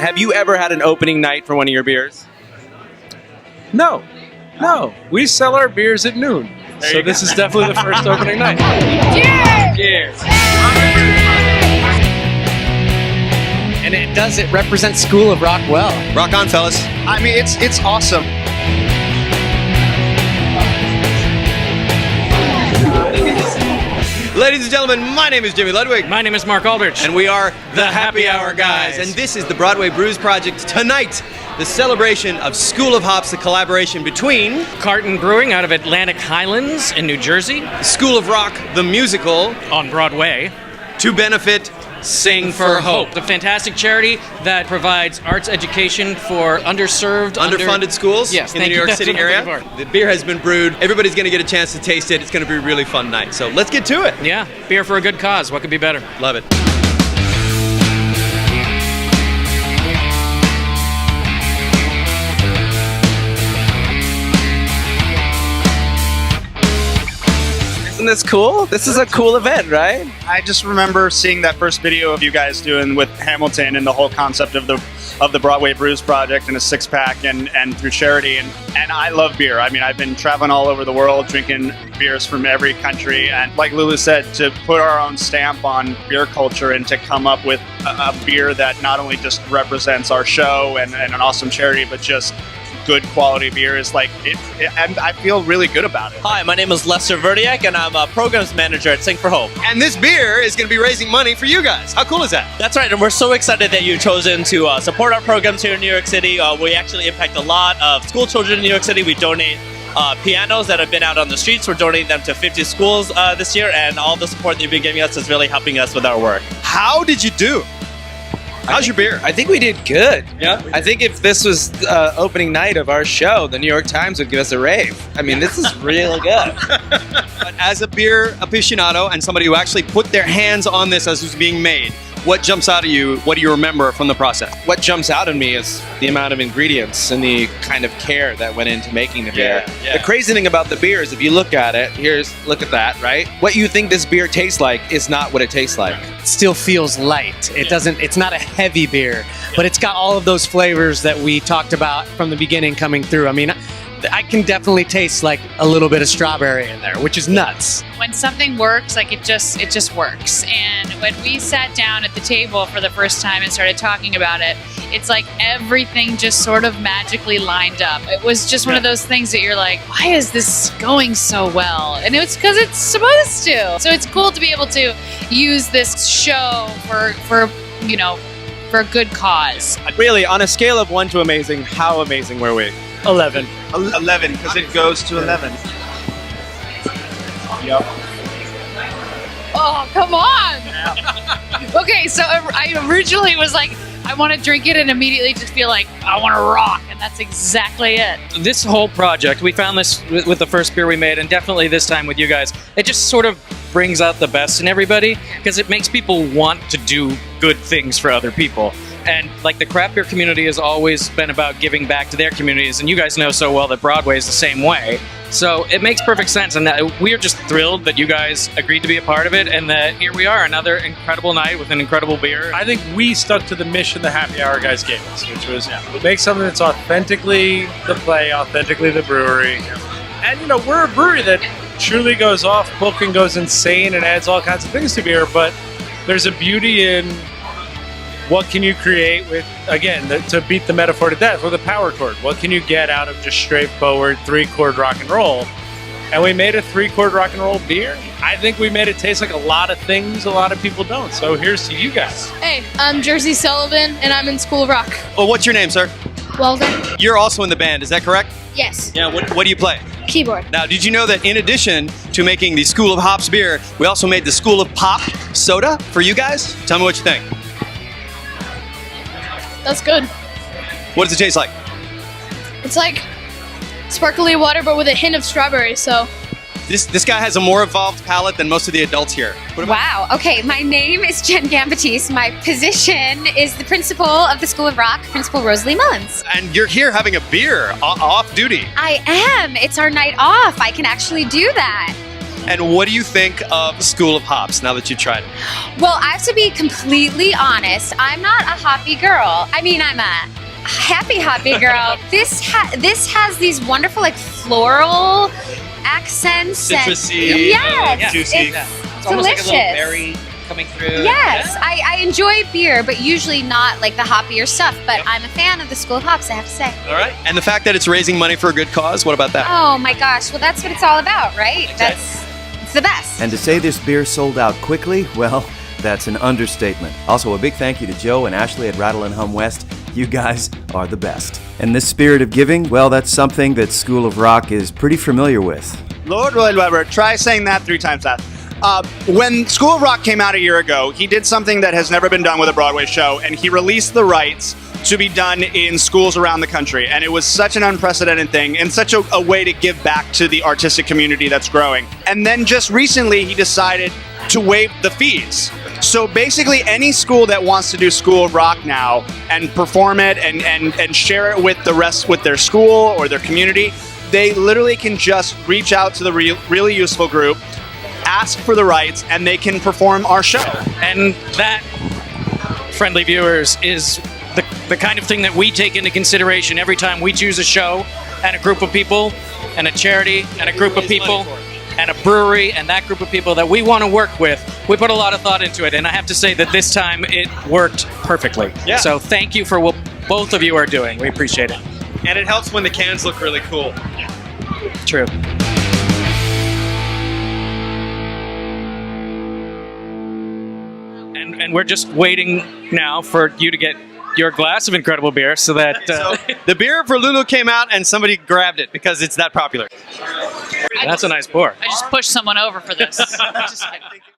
Have you ever had an opening night for one of your beers? No. We sell our beers at noon. So this is definitely the first opening night. Cheers! And it represents School of Rock well. Rock on, fellas. I mean, it's awesome. Ladies and gentlemen, my name is Jimmy Ludwig. My name is Mark Aldrich. And we are the Happy Hour Guys. And this is the Broadway Brews Project tonight. The celebration of School of Hops, the collaboration between Carton Brewing out of Atlantic Highlands in New Jersey. School of Rock, the musical, on Broadway. To benefit Sing for Hope, the fantastic charity that provides arts education for underfunded schools in the New York City area. The beer has been brewed. Everybody's going to get a chance to taste it. It's going to be a really fun night. So let's get to it. Yeah, beer for a good cause. What could be better? Love it. Isn't this cool? This is a cool event, right? I just remember seeing that first video of you guys doing with Hamilton and the whole concept of the Broadway Brews project and a six pack and through charity and I love beer. I mean, I've been traveling all over the world drinking beers from every country, and like Lulu said, to put our own stamp on beer culture and to come up with a beer that not only just represents our show and an awesome charity, but just good quality beer is like and I feel really good about it. Hi, my name is Lester Verdiak and I'm a programs manager at Sing for Hope. And this beer is going to be raising money for you guys. How cool is that? That's right, and we're so excited that you've chosen to support our programs here in New York City. We actually impact a lot of school children in New York City. We donate pianos that have been out on the streets. We're donating them to 50 schools this year, and all the support that you've been giving us is really helping us with our work. How did you do? How's your beer? I think we did good. Yeah? I think if this was opening night of our show, the New York Times would give us a rave. I mean, this is really good. But as a beer aficionado and somebody who actually put their hands on this as it was being made, what jumps out at you? What do you remember from the process? What jumps out at me is the amount of ingredients and the kind of care that went into making the beer. Yeah. The crazy thing about the beer is if you look at it, look at that, right? What you think this beer tastes like is not what it tastes like. It still feels light. It's not a heavy beer, but it's got all of those flavors that we talked about from the beginning coming through. I mean, I can definitely taste like a little bit of strawberry in there, which is nuts. When something works, like it just works. And when we sat down at the table for the first time and started talking about it, it's like everything just sort of magically lined up. It was just one of those things that you're like, why is this going so well? And it's because it's supposed to. So it's cool to be able to use this show for a good cause. Really, on a scale of 1 to amazing, how amazing were we? 11. 11, because it goes to 11. Yep. Oh, come on! Okay, so I originally was like, I want to drink it and immediately just feel like, I want to rock, and that's exactly it. This whole project, we found this with the first beer we made, and definitely this time with you guys, it just sort of brings out the best in everybody, because it makes people want to do good things for other people. And like the craft beer community has always been about giving back to their communities, and you guys know so well that Broadway is the same way. So it makes perfect sense, and that we are just thrilled that you guys agreed to be a part of it, and that here we are, another incredible night with an incredible beer. I think we stuck to the mission the Happy Hour guys gave us, which was make something that's authentically the play, authentically the brewery. And we're a brewery that truly goes off book and goes insane and adds all kinds of things to beer, but there's a beauty in what can you create with, again, to beat the metaphor to death with a power chord. What can you get out of just straightforward 3-chord rock and roll? And we made a 3-chord rock and roll beer. I think we made it taste like a lot of things a lot of people don't. So here's to you guys. Hey, I'm Jersey Sullivan, and I'm in School of Rock. Well, what's your name, sir? Walden. You're also in the band, is that correct? Yes. Yeah, what do you play? Keyboard. Now, did you know that in addition to making the School of Hops beer, we also made the School of Pop soda for you guys? Tell me what you think. That's good. What does it taste like? It's like sparkly water, but with a hint of strawberry, so. This guy has a more evolved palate than most of the adults here. Wow. Okay, my name is Jenn Gambatese. My position is the principal of the School of Rock, Principal Rosalie Mullins. And you're here having a beer off duty. I am. It's our night off. I can actually do that. And what do you think of School of Hops now that you've tried it? Well, I have to be completely honest. I'm not a hoppy girl. I mean, I'm a happy hoppy girl. This has these wonderful like floral accents. Citrusy, And, yes, juicy. it's almost delicious. like a little berry coming through. Yes, I enjoy beer, but usually not like the hoppier stuff. But I'm a fan of the School of Hops, I have to say. All right. And the fact that it's raising money for a good cause, what about that? Oh my gosh, well that's what it's all about, right? It's the best. And to say this beer sold out quickly, well, that's an understatement. Also, a big thank you to Joe and Ashley at Rattle and Hum West. You guys are the best. And this spirit of giving, well, that's something that School of Rock is pretty familiar with. Lord Weber, try saying that 3 times fast. When School of Rock came out a year ago, he did something that has never been done with a Broadway show, and he released the rights to be done in schools around the country. And it was such an unprecedented thing and such a way to give back to the artistic community that's growing. And then just recently, he decided to waive the fees. So basically, any school that wants to do School of Rock now and perform it and share it with the rest, with their school or their community, they literally can just reach out to the really useful group, ask for the rights, and they can perform our show. And that, friendly viewers, is the kind of thing that we take into consideration every time we choose a show and a group of people and a charity and a group of people and a brewery and that group of people that we want to work with. We put a lot of thought into it, and I have to say that this time it worked perfectly. Yeah. So thank you for what both of you are doing. We appreciate it. And it helps when the cans look really cool. True. And we're just waiting now for you to get your glass of incredible beer so that... So the beer for Lulu came out and somebody grabbed it because it's that popular. That's a nice pour. I just pushed someone over for this. Just kidding.